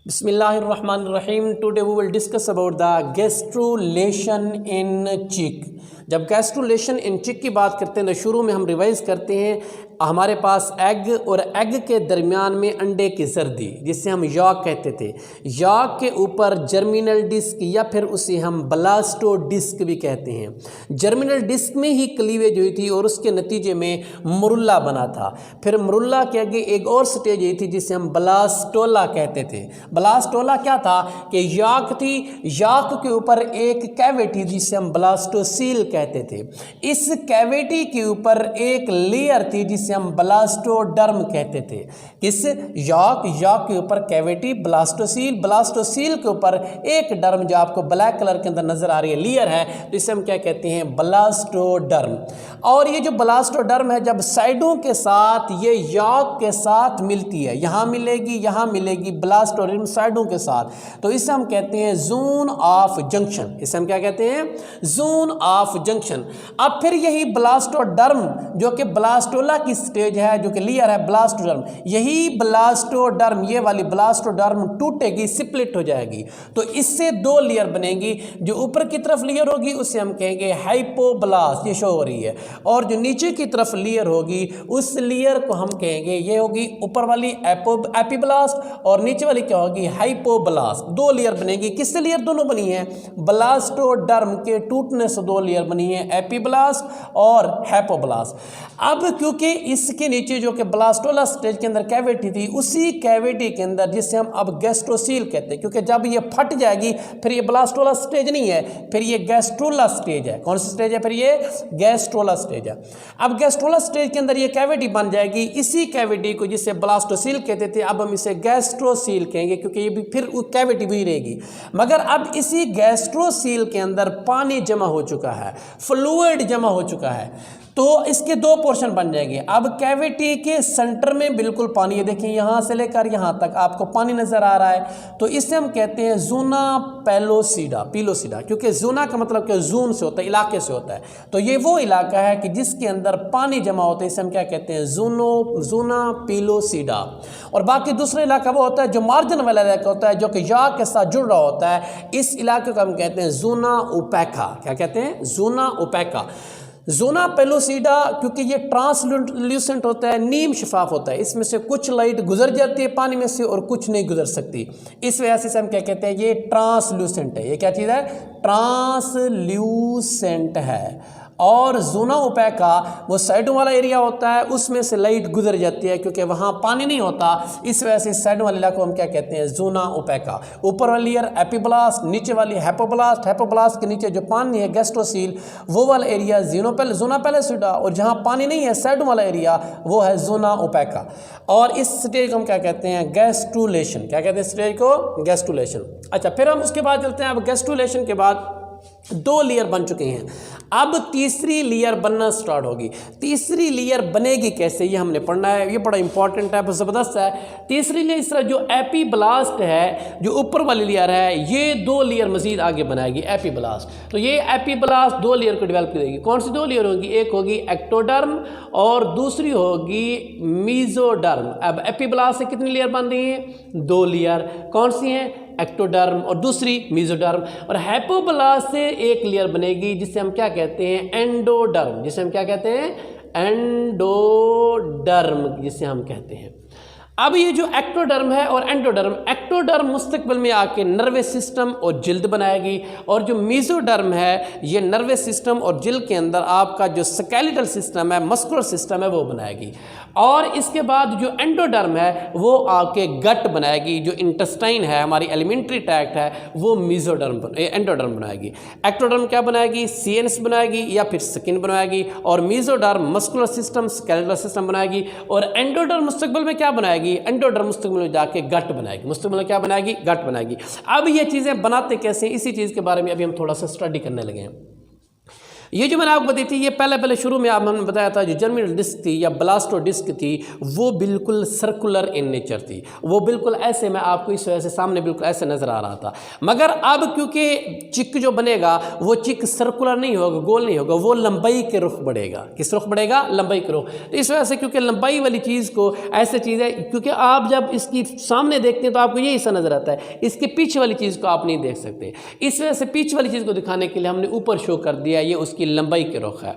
Bismillahirrahmanirrahim. Today we will discuss about the gastrulation in chick. जब gastrulation इन चिक की बात करते हैं तो शुरू में हम रिवाइज करते हैं हमारे पास एग और एग के दरमियान में अंडे की सर्दी जिसे हम यॉक कहते थे। यॉक के ऊपर जर्मिनल डिस्क या फिर उसे हम ब्लास्टो डिस्क भी कहते हैं। जर्मिनल डिस्क में ही क्लीवेज हुई थी और उसके नतीजे में मुरुल्ला बना था। फिर मुरुल्ला के आगे एक और स्टेज हुई थी जिसे हम ब्लास्टोला कहते थे। ब्लास्टोला क्या था कि यॉक थी, यॉक के ऊपर एक कैविटी जिसे हम ब्लास्टोसील कहते थे। इस कैविटी के ऊपर एक लेयर थी जिसे हम ब्लास्टोडर्म कहते थे। किस यॉक के ऊपर कैविटी, ब्लास्टोसील के ऊपर एक डर्म जो आपको ब्लैक कलर के अंदर नजर आ रही है लेयर है, तो इसे हम क्या कहते हैं, ब्लास्टोडर्म। और ये जो ब्लास्टोडर्म है जब साइडों के साथ ये यॉक के साथ मिलती है, यहाँ मिलेगी ब्लास्टोडर्म साइडों के साथ, तो इसे हम कहते हैं जोन ऑफ जंक्शन। इसे हम क्या कहते हैं, जोन ऑफ जंक्शन। अब फिर यही ब्लास्टोडर्म जो कि ब्लास्टोला की स्टेज है, जो कि लेयर है ब्लास्टोडर्म, यही ब्लास्टोडर्म, ये वाली ब्लास्टोडर्म टूटेगी, स्प्लिट हो जाएगी, तो इससे दो लेयर बनेगी। जो ऊपर की तरफ लेयर होगी उसे हम कहेंगे हाइपोब्लास्ट, ये शो हो रही है, और जो नीचे की तरफ लेयर होगी उस लेयर को हम कहेंगे, ये होगी ऊपर वाली एपिब्लास्ट और नीचे वाली क्या होगी, हाइपोब्लास्ट। दो लेयर बनेगी। किससे लेयर दोनों बनी है, ब्लास्टोडर्म के टूटने से दो लेयर बनी है, एपिब्लास्ट और हाइपोब्लास्ट। अब क्योंकि इसके नीचे जो कि ब्लास्टोला स्टेज के अंदर कैविटी थी, उसी कैविटी के अंदर जिसे हम अब गैस्ट्रोसील कहते हैं, क्योंकि जब ये फट जाएगी फिर ये ब्लास्टोला स्टेज नहीं है, फिर ये गैस्ट्रोला स्टेज है। कौन सा स्टेज है, फिर ये गैस्ट्रोला स्टेज है। अब गैस्ट्रोला स्टेज के अंदर ये कैविटी बन जाएगी, इसी कैविटी को जिसे ब्लास्टोसील कहते थे अब हम इसे गैस्ट्रोसील कहेंगे, क्योंकि ये भी फिर कैविटी भी रहेगी। मगर अब इसी गैस्ट्रोसील के अंदर पानी जमा हो चुका है, फ्लूइड जमा हो चुका है, तो इसके दो पोर्शन बन जाएंगे। अब कैविटी के सेंटर में बिल्कुल पानी, ये देखिए यहाँ से लेकर यहाँ तक आपको पानी नजर आ रहा है, तो इसे हम कहते हैं जूना पिलोसीडा, क्योंकि जूना का मतलब क्या, जून से होता है, इलाके से होता है, तो ये वो इलाका है कि जिसके अंदर पानी जमा होता है, इसे हम क्या कहते हैं, जूना पिलोसीडा। और बाकी दूसरा इलाका वो होता है जो मार्जिन वाला इलाका होता है, जो कि यॉक के साथ जुड़ रहा होता है, इस इलाके को हम कहते हैं जूना ओपेका। क्या कहते हैं, जूना ओपेका। जोना पेलोसीडा क्योंकि ये ट्रांसल्यूसेंट होता है, नीम शफाफ होता है, इसमें से कुछ लाइट गुजर जाती है पानी में से और कुछ नहीं गुजर सकती, इस वजह से हम क्या कहते हैं, ये ट्रांसल्यूसेंट है। ये क्या चीज़ है, ट्रांसल्यूसेंट है। और जोना ओपेका वो साइडों वाला एरिया होता है, उसमें से लाइट गुजर जाती है क्योंकि वहाँ पानी नहीं होता, इस वजह से साइड वाले इलाको हम क्या कहते हैं, जोना ओपेका। ऊपर वाली लेयर एपिब्लास्ट, नीचे वाली हाइपोब्लास्ट के नीचे जो पानी है गैस्ट्रोसील, वो वाला एरिया जोना पेलोसीडा, और जहाँ पानी नहीं है साइडों वाला एरिया वो है जोना ओपेका। और इस स्टेज को हम क्या कहते हैं, गैस्ट्रुलेशन। क्या कहते हैं स्टेज को, गैस्ट्रुलेशन। अच्छा, फिर हम उसके बाद चलते हैं। अब गैस्ट्रुलेशन के बाद दो लेयर बन चुके हैं, अब तीसरी लेयर बनना स्टार्ट होगी। तीसरी लेयर बनेगी कैसे, ये हमने पढ़ना है, ये बड़ा इंपॉर्टेंट है, ज़बरदस्त है। तीसरी लेयर इस तरह, जो एपीब्लास्ट है, जो ऊपर वाली लेयर है, ये दो लेयर मजीद आगे बनाएगी, एपीब्लास्ट। तो ये एपीब्लास्ट दो लेयर को डेवलप करेगी। कौन सी दो लेयर होगी, एक होगी एक्टोडर्म और दूसरी होगी मीजोडर्म। अब एपीब्लास्ट से कितनी लेयर बन रही है, दो लेयर। कौन सी हैं, एक्टोडर्म और दूसरी मीजोडर्म। और हाइपोब्लास्ट से एक लेयर बनेगी जिसे हम क्या कहते हैं, एंडोडर्म, जिसे हम क्या कहते हैं, एंडोडर्म जिसे हम कहते हैं। अब ये जो एक्टोडर्म है और एक्टोडर्म मुस्तकबिल में आके नर्वस सिस्टम और जिल्द बनाएगी, और जो मीजोडर्म है ये नर्वस सिस्टम और जिल्द के अंदर आपका जो स्केलेटल सिस्टम है, मस्कुलर सिस्टम है, वो बनाएगी। और इसके बाद जो एंडोडर्म है वो आके गट बनाएगी, जो इंटेस्टाइन है, हमारी एलिमेंट्री ट्रैक्ट है, वो एंडोडर्म बनाएगी। एक्टोडर्म क्या बनाएगी, सीएनएस बनाएगी या फिर स्किन बनाएगी, और mesoderm muscular system, skeletal system बनाएगी, और एंडोडर्म मुस्तकबिल में क्या बनाएगी, एंडोडर्म मुस्तकबिल में जाके गट बनाएगी। मुस्तकबिल में क्या बनाएगी, गट बनाएगी। अब ये चीज़ें बनाते कैसे, इसी चीज़ के बारे में अभी हम थोड़ा सा स्टडी करने लगे हैं। ये जो मैंने आपको बताई थी, ये पहले शुरू में आप हमने बताया था, जो जर्मिनल डिस्क थी या ब्लास्टोडिस्क थी वो बिल्कुल सर्कुलर इन नेचर थी, वो बिल्कुल ऐसे, मैं आपको इस वजह से सामने बिल्कुल ऐसे नज़र आ रहा था। मगर अब क्योंकि चिक जो बनेगा वो चिक सर्कुलर नहीं होगा, गोल नहीं होगा, वो लंबाई के रुख बढ़ेगा। किस रुख बढ़ेगा? लंबाई के रुख। तो इस वजह से क्योंकि लंबाई वाली चीज़ को ऐसे चीज़ है, क्योंकि आप जब इसकी सामने देखते हैं तो आपको ये हिस्सा नज़र आता है, इसके पीछे वाली चीज़ को आप नहीं देख सकते। इस वजह से पीछे वाली चीज़ को दिखाने के लिए हमने ऊपर शो कर दिया, ये उसकी लंबाई के रुख है।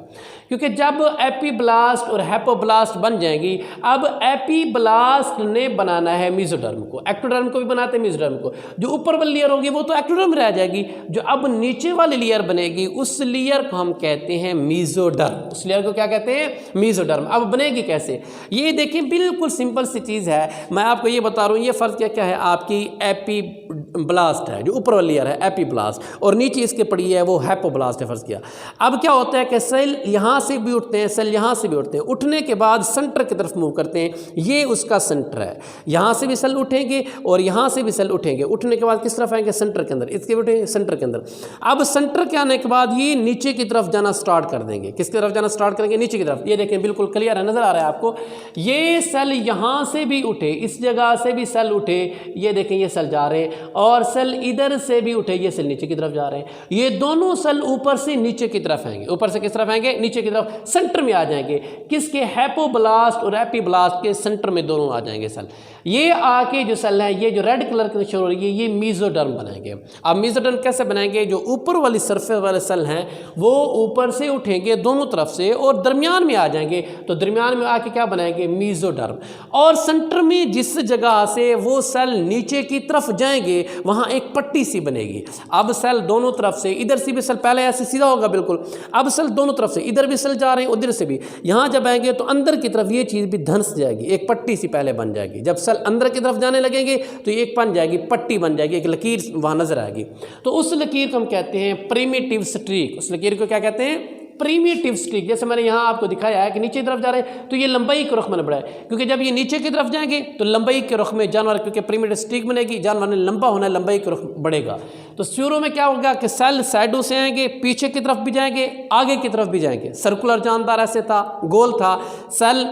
क्योंकि जब एपीब्लास्ट और हेपोब्लास्ट बन जाएंगी, अब एपीब्लास्ट ने बनाना है मेसोडर्म को, एक्टोडर्म को भी बनाते हैं मेसोडर्म को। जो ऊपर वाली लेयर होगी वो तो एक्टोडर्म रह जाएगी, जो अब नीचे वाली लेयर बनेगी उस लेयर को हम कहते हैं मेसोडर्म। उस लेयर को क्या कहते हैं? मेसोडर्म। अब बनेगी कैसे? ये देखें, बिल्कुल सिंपल सी चीज़ है, मैं आपको ये बता रहा हूँ। ये फर्ज क्या है, आपकी एपीब्लास्ट है, जो ऊपर वाली लेयर है एपीब्लास्ट, और नीचे इसके पड़ी है वो हेपोब्लास्ट है, फर्ज किया। अब क्या होता है कि सेल यहाँ से भी उठते हैं, सेल यहाँ से भी उठते हैं, उठने के बाद सेंटर की तरफ मूव करते हैं, ये उसका सेंटर है। यहाँ से भी सेल उठेंगे और यहाँ से भी सेल उठेंगे, उठने के बाद किस तरफ आएंगे? सेंटर के अंदर, इसके उठेंगे सेंटर के अंदर। अब सेंटर के आने के बाद ये नीचे की तरफ जाना स्टार्ट कर देंगे। किसकी तरफ जाना स्टार्ट करेंगे? नीचे की तरफ। ये देखें, बिल्कुल क्लियर है, नजर आ रहा है आपको। ये सेल यहाँ से भी उठे, इस जगह से भी सेल उठे, ये देखें ये सेल जा रहे हैं, और सेल इधर से भी उठे, ये सेल नीचे की तरफ जा रहे हैं। ये दोनों सेल ऊपर से नीचे की तरफ आएंगे, ऊपर से किस तरफ आएंगे? नीचे की तरफ, सेंटर में आ जाएंगे। किसके? हेपोब्लास्ट और एपीब्लास्ट के सेंटर में दोनों आ जाएंगे सेल। ये आके जो सेल है, ये जो रेड कलर की शुरू हो रही है, ये मेसोडर्म बनाएंगे। अब मेसोडर्म कैसे बनाएंगे? जो ऊपर वाली सरफेस वाले सेल हैं वो ऊपर से उठेंगे दोनों तरफ से और दरमियान में आ जाएंगे, तो दरमियान में आके क्या बनाएंगे? मेसोडर्म। और सेंटर में जिस जगह से वो सेल नीचे की तरफ जाएंगे वहां एक पट्टी सी बनेगी। अब सेल दोनों तरफ से, इधर से भी सेल पहले ऐसे सीधा होगा बिल्कुल, अब सेल दोनों तरफ से, इधर भी सेल जा रहे हैं उधर से भी, यहां जब आएंगे तो अंदर की तरफ ये चीज भी धंस जाएगी, एक पट्टी सी पहले बन जाएगी। जब सेल अंदर की तरफ जाने लगेंगे तो एक बन जाएगी, पट्टी बन जाएगी, एक लकीर वहां नजर आएगी। तो उस लकीर को हम कहते हैं प्रिमिटिव स्ट्रीक। उस लकीर को क्या कहते हैं? Primitive streak. जैसे मैंने यहाँ आपको दिखाया है कि नीचे की तरफ जा रहे हैं तो ये लंबाई के रुख में बढ़ा है, क्योंकि जब ये नीचे की तरफ जाएंगे तो लंबाई के रुख में जानवर, क्योंकि प्रीमिटिव स्ट्रीक बनेगी, जानवर ने लंबा होना है, लंबाई के रुख बढ़ेगा। तो शुरू में क्या होगा कि सेल साइडों से आएंगे, पीछे की तरफ भी जाएंगे, आगे की तरफ भी जाएंगे। सर्कुलर जानदार ऐसे था, गोल था, सेल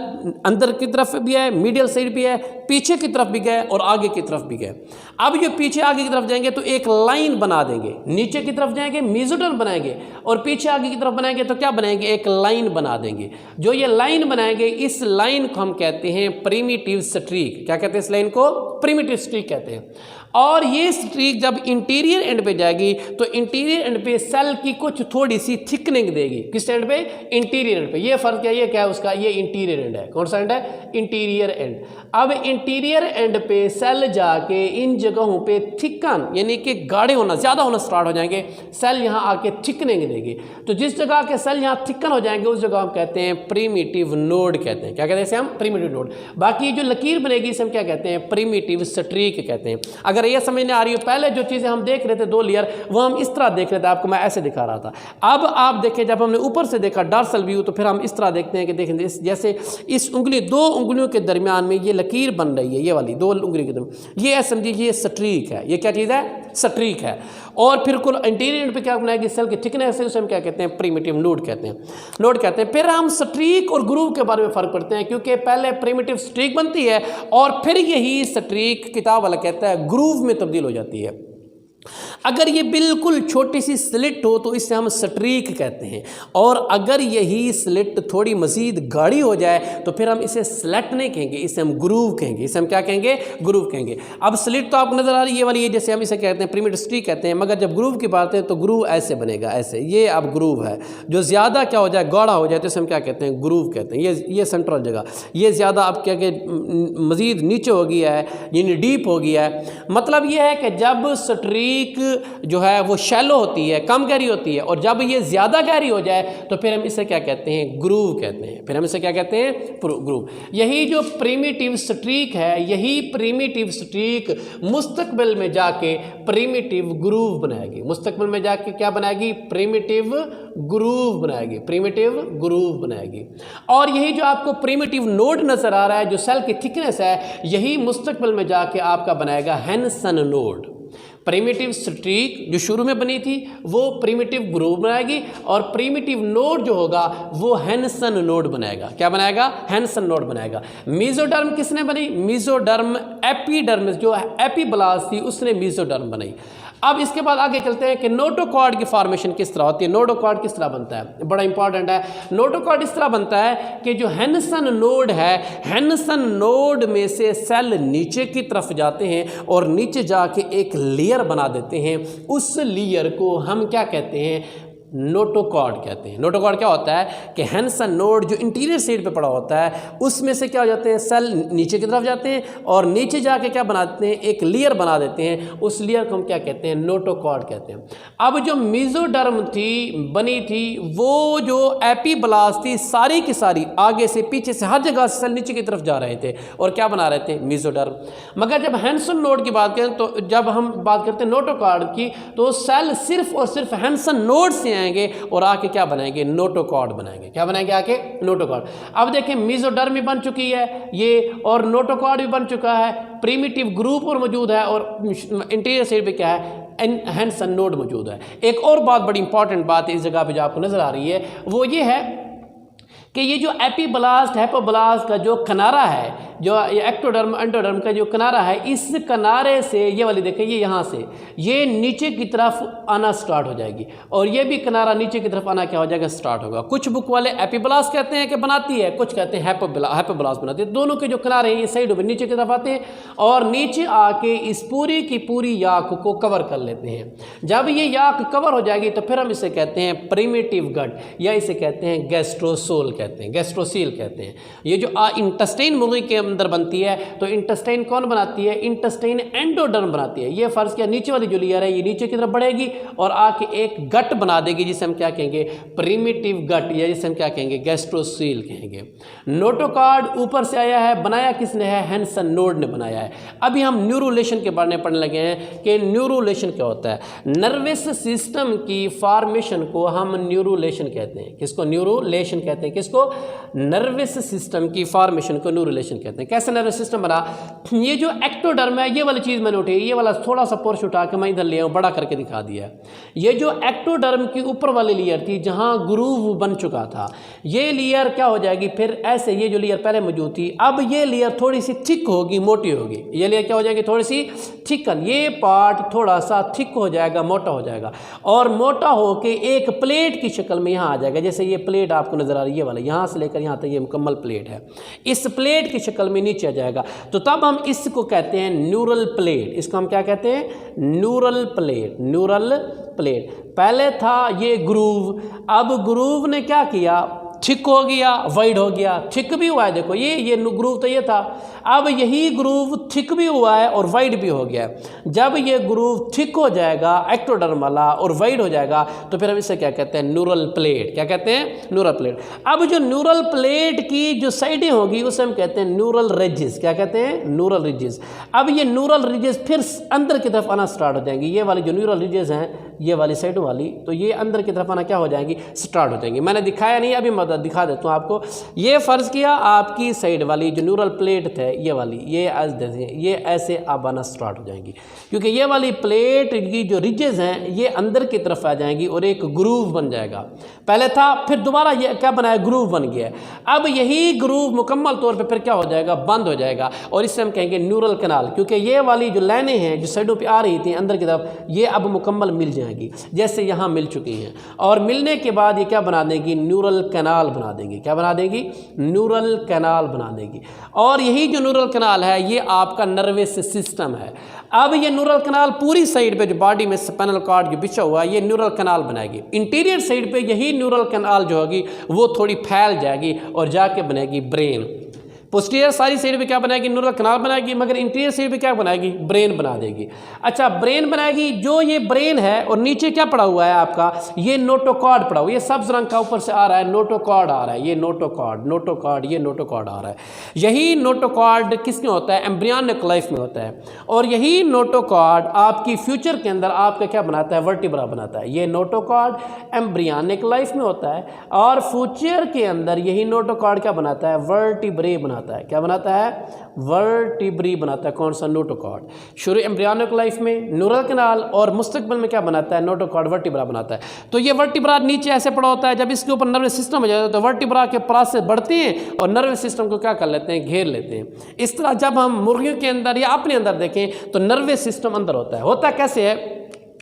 अंदर की तरफ भी है, मीडियल साइड भी है, पीछे की तरफ भी गए और आगे की तरफ भी गए। अब जो पीछे आगे की तरफ जाएंगे तो एक लाइन बना देंगे, नीचे की तरफ जाएंगे मेसोडर्म बनाएंगे, और पीछे आगे की तरफ बनाएंगे तो क्या बनाएंगे? एक लाइन बना देंगे। जो ये लाइन बनाएंगे, इस लाइन को हम कहते हैं प्रिमिटिव स्ट्रीक। क्या कहते हैं इस लाइन को? प्रिमिटिव स्ट्रीक कहते हैं। और ये स्ट्रीक जब इंटीरियर एंड पे जाएगी तो इंटीरियर एंड पे सेल की कुछ थोड़ी सी थिकनिंग देगी। किस एंड पे? इंटीरियर एंड पे। ये फर्क क्या है? ये क्या है उसका? ये इंटीरियर एंड है। कौन सा एंड है? Interior and. अब इंटीरियर एंड पे सेल जाके इन जगहों पे थिकन, यानी कि गाढ़े होना, ज्यादा होना स्टार्ट हो जाएंगे, सेल यहाँ आके थिकनिंग देगी। तो जिस जगह के सेल यहाँ थिकन हो जाएंगे उस जगह हम कहते हैं प्रिमिटिव नोड कहते हैं। क्या कहते हैं इसे हम? Primitive node. बाकी जो लकीर बनेगी इसे हम क्या कहते हैं? प्रिमिटिव स्ट्रीक कहते हैं। अगर ये समझ नहीं आ रही हो, पहले जो चीज़ें हम देख रहे थे दो लेयर, वो हम इस तरह देख रहे थे, आपको मैं ऐसे दिखा रहा था। अब आप देखें, जब हमने ऊपर से देखा डॉर्सल व्यू, तो फिर हम इस तरह देखते हैं कि देखें जैसे इस उंगली, दो उंगलियों के दरमियान में ये लकीर बन रही है, ये वाली दो उंगली के दरमियान, ये समझिए ये स्ट्रीक है। ये क्या चीज़ है? स्ट्रीक है। और फिर कुल इंटीरियर पे क्या बनाएगी? सेल की थिकनेस है, उसे हम क्या कहते हैं? प्रिमिटिव नोड कहते हैं। नोड कहते हैं। फिर हम स्ट्रीक और ग्रूव के बारे में फर्क करते हैं, क्योंकि पहले प्रिमिटिव स्ट्रीक बनती है और फिर यही स्ट्रीक, किताब वाला कहता है, ग्रूव में तब्दील हो जाती है। अगर ये बिल्कुल छोटी सी स्लिट हो तो इसे हम स्ट्रीक कहते हैं, और अगर यही स्लिट थोड़ी मजीद गाढ़ी हो जाए तो फिर हम इसे स्लेट नहीं कहेंगे, इसे हम ग्रूव कहेंगे। इसे हम क्या कहेंगे? ग्रूव कहेंगे। अब स्लिट तो आपको नजर आ रही है, ये वाली, ये जैसे हम इसे कहते हैं प्रिमिटिव स्ट्रीक कहते हैं, मगर जब ग्रूव की बात है तो ग्रूव ऐसे बनेगा, ऐसे। ये अब ग्रूव है। जो ज़्यादा क्या हो जाए, गाढ़ा हो जाए, तो इसे हम क्या कहते हैं? ग्रूव कहते हैं। ये सेंट्रल जगह, ये ज़्यादा अब क्या मजीद नीचे हो गया है, यानी डीप हो गया है। मतलब ये है कि जब स्ट्रीक जो है वो शैलो होती है, कम गहरी होती है, और जब ये ज़्यादा गहरी हो जाए तो फिर हम इसे क्या कहते हैं? ग्रूव कहते हैं। फिर हम इसे क्या कहते हैं? ग्रूव। यही जो प्रिमिटिव स्ट्रीक है, यही प्रिमिटिव स्ट्रीक मुस्तकबिल में जाके प्रिमिटिव ग्रूव बनाएगी। मुस्तकबिल में जाके क्या बनाएगी? प्रिमिटिव ग्रूव बनाएगी। प्रिमिटिव ग्रूव बनाएगी। और यही जो आपको प्रिमिटिव नोड नजर आ रहा है, जो सेल की थिकनेस है, यही मुस्तकबिल में जाके आपका बनाएगा हेनसन नोड। प्रिमिटिव स्ट्रीक जो शुरू में बनी थी वो प्रिमिटिव ग्रूव बनाएगी, और प्रिमिटिव नोड जो होगा वो हेंसन नोड बनाएगा। क्या बनाएगा? हेंसन नोड बनाएगा। मेसोडर्म किसने बनी? मेसोडर्म एपिडर्मिस जो एपिब्लास्ट थी उसने मेसोडर्म बनाई। अब इसके बाद आगे चलते हैं कि नोटोकॉर्ड की फॉर्मेशन किस तरह होती है, नोटोकॉर्ड किस तरह बनता है, बड़ा इंपॉर्टेंट है। नोटोकॉर्ड इस तरह बनता है कि जो हेंसन नोड है, हेंसन नोड में से सेल नीचे की तरफ जाते हैं और नीचे जाके एक लेयर बना देते हैं। उस लेयर को हम क्या कहते हैं? नोटोकॉर्ड कहते हैं। नोटोकॉर्ड क्या होता है कि हेंसन नोड जो इंटीरियर साइड पे पड़ा होता है उसमें से क्या हो जाते हैं, सेल नीचे की तरफ जाते हैं और नीचे जाके क्या बनाते हैं, एक लेयर बना देते हैं। उस लेयर को हम क्या कहते हैं? नोटोकॉर्ड कहते हैं। अब जो मेसोडर्म थी बनी थी वो जो एपिब्लास्ट थी सारी की सारी आगे से पीछे से हर जगह से सेल नीचे की तरफ जा रहे थे और क्या बना रहे थे? मेसोडर्म। मगर जब हेंसन नोड की बात करें तो जब हम बात करते हैं नोटोकॉर्ड की तो सेल सिर्फ और सिर्फ हेंसन नोड से और आके क्या बनाएंगे? नोटोकॉर्ड बनाएंगे। क्या बनाएंगे? आके नोटोकॉर्ड। अब देखें मेसोडर्म भी बन चुकी है ये, और नोटोकॉर्ड भी बन चुका है, प्रिमिटिव ग्रुप और मौजूद है, और इंटीरियर साइड पे क्या है? हेंसन नोड मौजूद है। एक और बात बड़ी इंपॉर्टेंट बात है इस जगह पे जो आपको नजर आ रही है वो ये है कि ये जो एपिब्लास्ट हेपोब्लास्ट का जो किनारा है, जो ये एक्टोडर्म एंडोडर्म का जो किनारा है, इस किनारे से ये वाली देखें, ये यहाँ से ये नीचे की तरफ आना स्टार्ट हो जाएगी और ये भी किनारा नीचे की तरफ आना क्या हो जाएगा? स्टार्ट होगा। कुछ बुक वाले एपिब्लास्ट कहते हैं कि बनाती है, कुछ कहते हैं हेपोब्लास्ट बनाती है। दोनों के जो किनारे हैं ये साइड में नीचे की तरफ आते हैं और नीचे आके इस पूरी की पूरी याक को कवर कर लेते हैं। जब ये याक कवर हो जाएगी तो फिर हम इसे कहते हैं प्रिमिटिव गट, या इसे कहते हैं गैस्ट्रोसोल कहते हैं, गैस्ट्रोसील कहते हैं। ये जो इंटेस्टाइन मुर्गी के अंदर बनती है तो इंटेस्टाइन कौन बनाती है? इंटेस्टाइन एंडोडर्म बनाती है। ये फर्ज किया नीचे वाली जो लेयर है ये नीचे की तरफ बढ़ेगी और आके एक गट बना देगी जिसे हम क्या कहेंगे? प्रिमिटिव गट, या जिसे हम क्या कहेंगे? गैस्ट्रोसील कहेंगे। नोटोकॉर्ड ऊपर से आया है, बनाया किसने है? हेंसन नोड ने बनाया है। अभी हम न्यूरोलेशन के बारे में पढ़ने लगे हैं कि न्यूरोलेशन क्या होता है। नर्वस सिस्टम की फॉर्मेशन को हम न्यूरोलेशन कहते हैं। किसको? न्यूरोलेशन कहते हैं। किसको? नर्वस सिस्टम की फॉर्मेशन को न्यूरोलेशन कहते हैं। कैसे नर्वस सिस्टम बना? ये जो एक्टोडर्म है ये वाली चीज़ मैंने उठी, ये वाला थोड़ा सा पोर्श उठा के मैं इधर ले आऊँ, बड़ा करके दिखा दिया। ये जो एक्टोडर्म की ऊपर वाली लेयर थी जहाँ ग्रूव बन चुका था, ये लेयर क्या हो जाएगी फिर ऐसे, ये जो लेयर पहले मौजूद थी अब ये लेयर थोड़ी सी थिक होगी, मोटी होगी। ये लेयर क्या हो जाएगी? थोड़ी सी थिकन, ये पार्ट थोड़ा सा थिक हो जाएगा, मोटा हो जाएगा और मोटा होके एक प्लेट की शक्ल में यहाँ आ जाएगा। जैसे ये प्लेट आपको नजर आ रही है, ये वाला यहाँ से लेकर यहाँ तक ये मुकम्मल प्लेट है, इस प्लेट की शक्ल में नीचे आ जाएगा। तो तब हम इसको कहते हैं न्यूरल प्लेट। इसको हम क्या कहते हैं? Neural plate. Neural plate. पहले था ये ग्रूव, अब ग्रूव ने क्या किया? थिक हो गया, वाइड हो गया, थिक भी हुआ है। देखो ये ग्रूव तो ये था, अब यही ग्रूव थिक भी हुआ है और वाइड भी हो गया। जब ये ग्रूव थिक हो जाएगा एक्टोडर्म वाला और वाइड हो जाएगा तो फिर हम इसे क्या कहते हैं? Neural plate. क्या कहते हैं? Neural plate. अब जो न्यूरल प्लेट की जो साइडें होगी उसे हम कहते हैं न्यूरल रिजेस। क्या कहते हैं? Neural ridges. अब ये न्यूरल रिजेस फिर अंदर की तरफ आना स्टार्ट हो जाएंगी। ये वाली जो न्यूरल रिजेस हैं ये वाली साइड वाली, तो ये अंदर की तरफ आना क्या हो जाएंगी? स्टार्ट हो जाएंगी। मैंने दिखाया नहीं, अभी मैं दिखा देता हूँ आपको। ये फ़र्ज़ किया आपकी साइड वाली जो न्यूरल प्लेट थे ये वाली, ये ऐसे अब आना स्टार्ट हो जाएंगी क्योंकि ये वाली प्लेट की जो रिजेस हैं ये अंदर की तरफ आ जाएंगी और एक ग्रूव बन जाएगा। पहले था, फिर दोबारा ये क्या बनाया? ग्रूव बन गया। अब यही ग्रूव मुकम्मल तौर पर फिर क्या हो जाएगा? बंद हो जाएगा और इससे हम कहेंगे न्यूरल कैनाल, क्योंकि ये वाली जो लाइनें हैं जो साइडों पर आ रही थी अंदर की तरफ ये अब मुकम्मल मिल जाएगी, जैसे यहाँ मिल चुकी हैं। और मिलने के बाद ये क्या बना देगी? न्यूरल कैनाल बना देगी। क्या बना देगी? न्यूरल कैनाल बना देगी। और यही जो न्यूरल कैनाल है ये आपका नर्वस सिस्टम है। अब ये न्यूरल कैनाल पूरी साइड पे जो बॉडी में स्पाइनल कॉर्ड जो बिछा हुआ है ये न्यूरल कैनाल बनाएगी। इंटीरियर साइड पे यही न्यूरल कैनाल जो होगी वो थोड़ी फैल जाएगी और जाके बनेगी ब्रेन। पोस्टीरियर सारी साइड पे क्या बनाएगी? न्यूरल कैनाल बनाएगी, मगर इंटीरियर साइड पे क्या बनाएगी? ब्रेन बना देगी। अच्छा, ब्रेन बनाएगी। जो ये ब्रेन है और नीचे क्या पड़ा हुआ है आपका? ये नोटोकॉर्ड पड़ा हुआ है। ये सब्ज रंग का ऊपर से आ रहा है, नोटोकॉर्ड आ रहा है। ये नोटोकॉर्ड ये नोटोकॉर्ड आ रहा है। यही नोटोकॉर्ड किसमें होता है? एम्ब्रियनिक लाइफ में होता है। और यही नोटोकॉर्ड आपकी फ्यूचर के अंदर आपका क्या बनाता है? वर्टिब्रा बनाता है। ये नोटोकॉर्ड एम्ब्रियनिक लाइफ में होता है और फ्यूचर के अंदर यही नोटोकॉर्ड क्या बनाता है? वर्टिब्रे बनाता है। बनाता है। क्या बनाता है? वर्टिब्री बनाता है। कौन सा? नोटोकॉर्ड। शुरू एम्ब्रियोनिक लाइफ में न्यूरल कैनाल और मुस्तकबिल में क्या बनाता है? नोटोकॉर्ड वर्टिब्रा बनाता है। तो ये वर्टिब्रा नीचे ऐसे पड़ा होता है, जब इसके ऊपर नर्वस सिस्टम हो जाता है तो वर्टिब्रा के पास से बढ़ते हैं और नर्वस सिस्टम को क्या कर लेते हैं? घेर लेते हैं। इस तरह जब हम मुर्गियों के अंदर या अपने अंदर देखें तो नर्वस सिस्टम अंदर होता है। होता कैसे है?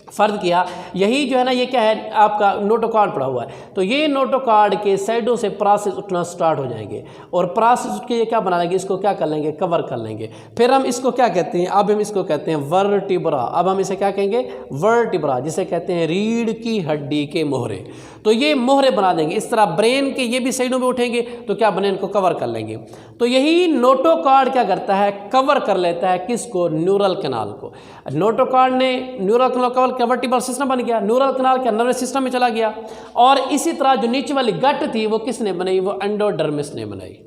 फ़र्ज किया, यही जो है ना, ये क्या है? आपका नोटोकॉर्ड पड़ा हुआ है। तो ये नोटोकॉर्ड के साइडों से प्रोसेस उठना स्टार्ट हो जाएंगे और प्रोसेस उठ के ये क्या बना लेंगे? इसको क्या कर लेंगे? कवर कर लेंगे। फिर हम इसको क्या कहते हैं? अब हम इसको कहते हैं वर्टिब्रा। अब हम इसे क्या कहेंगे? वर्टिब्रा, जिसे कहते हैं रीढ़ की हड्डी के मोहरे। तो ये मोहरे बना देंगे। इस तरह ब्रेन के ये भी साइडों में उठेंगे तो क्या बने? इनको कवर कर लेंगे। तो यही नोटोकॉर्ड क्या करता है? कवर कर लेता है किसको? न्यूरल कैनाल को। नोटोकॉर्ड ने neural canal cover, vertebral system बन गया, न्यूरल कैनाल के नर्वस सिस्टम में चला गया। और इसी तरह जो नीचे वाली गट थी वो किसने बनाई? वो एंडोडर्मिस ने बनाई।